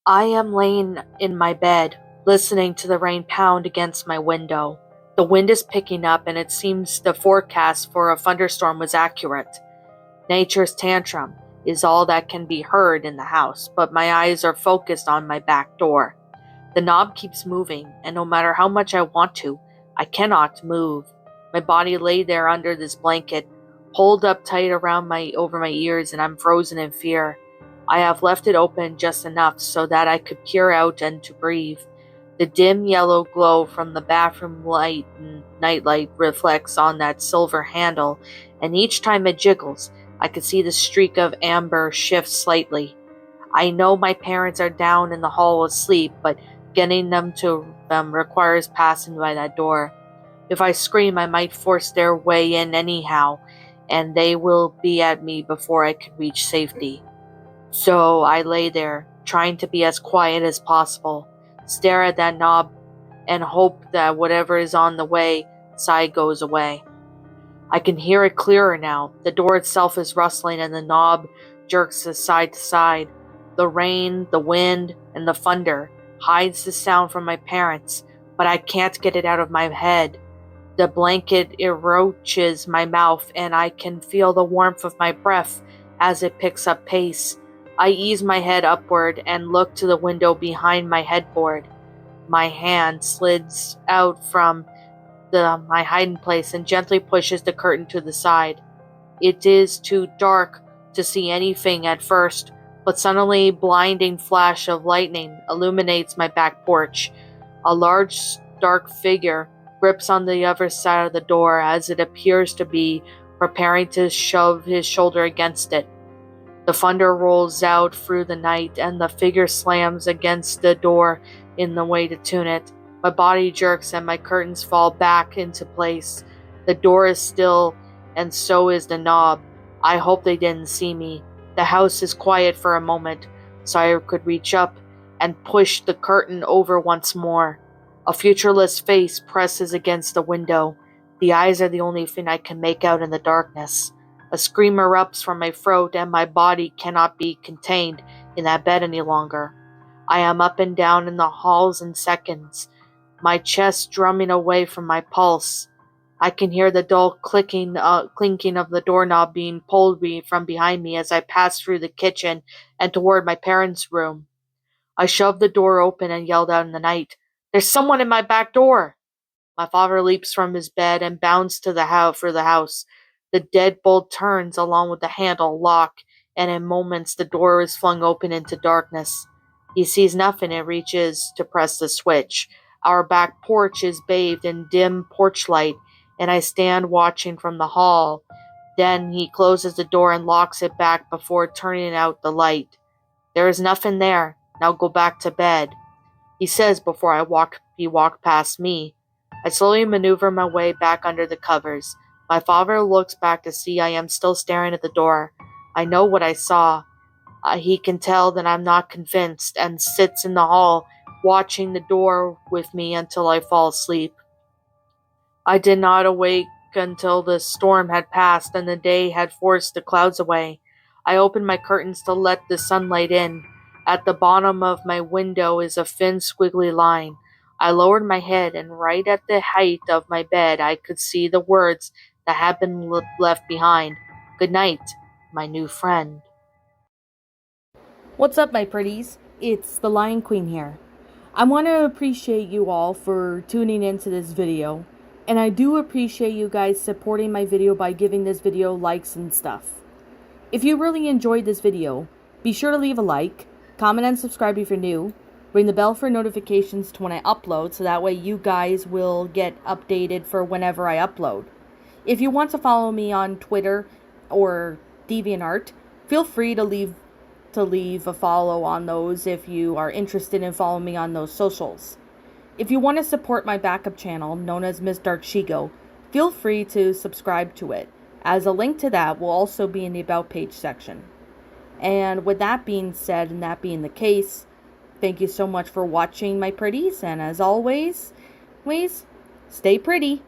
I am laying in my bed, listening to the rain pound against my window. The wind is picking up, and it seems the forecast for a thunderstorm was accurate. Nature's tantrum is all that can be heard in the house, but my eyes are focused on my back door. The knob keeps moving, and no matter how much I want to, I cannot move. My body lay there under this blanket, pulled up tight around over my ears, and I'm frozen in fear. I have left it open just enough so that I could peer out and to breathe. The dim yellow glow from the bathroom light and nightlight reflects on that silver handle, and each time it jiggles, I can see the streak of amber shift slightly. I know my parents are down in the hall asleep, but getting them to them requires passing by that door. If I scream, I might force their way in anyhow, and they will be at me before I can reach safety. So I lay there, trying to be as quiet as possible, stare at that knob, and hope that whatever is on the way side goes away. I can hear it clearer now. The door itself is rustling and the knob jerks side to side. The rain, the wind, and the thunder hides the sound from my parents, but I can't get it out of my head. The blanket eroaches my mouth, and I can feel the warmth of my breath as it picks up pace. I ease my head upward and look to the window behind my headboard. My hand slides out from my hiding place and gently pushes the curtain to the side. It is too dark to see anything at first, but suddenly a blinding flash of lightning illuminates my back porch. A large, dark figure grips on the other side of the door as it appears to be preparing to shove his shoulder against it. The thunder rolls out through the night, and the figure slams against the door in the way to tune it. My body jerks and my curtains fall back into place. The door is still, and so is the knob. I hope they didn't see me. The house is quiet for a moment, so I could reach up and push the curtain over once more. A featureless face presses against the window. The eyes are the only thing I can make out in the darkness. A scream erupts from my throat, and my body cannot be contained in that bed any longer. I am up and down in the halls in seconds, my chest drumming away from my pulse. I can hear the dull clinking of the doorknob being pulled from behind me as I pass through the kitchen and toward my parents' room. I shoved the door open and yelled out in the night, "There's someone in my back door!" My father leaps from his bed and bounds to the house for the house. The deadbolt turns along with the handle lock, and in moments the door is flung open into darkness. He sees nothing and reaches to press the switch. Our back porch is bathed in dim porch light, and I stand watching from the hall. Then he closes the door and locks it back before turning out the light. "There is nothing there. Now go back to bed," he says before he walked past me. I slowly maneuver my way back under the covers. My father looks back to see I am still staring at the door. I know what I saw. He can tell that I'm not convinced and sits in the hall watching the door with me until I fall asleep. I did not awake until the storm had passed and the day had forced the clouds away. I opened my curtains to let the sunlight in. At the bottom of my window is a thin, squiggly line. I lowered my head, and right at the height of my bed, I could see the words that had been left behind. "Good night, my new friend." What's up, my pretties? It's the Lion Queen here. I want to appreciate you all for tuning into this video, and I do appreciate you guys supporting my video by giving this video likes and stuff. If you really enjoyed this video, be sure to leave a like, comment and subscribe if you're new, ring the bell for notifications to when I upload so that way you guys will get updated for whenever I upload. If you want to follow me on Twitter or DeviantArt, feel free to leave a follow on those if you are interested in following me on those socials. If you want to support my backup channel, known as Ms. Dark Shigo, feel free to subscribe to it, as a link to that will also be in the About page section. And with that being said, and that being the case, thank you so much for watching, my pretties, and as always, please stay pretty.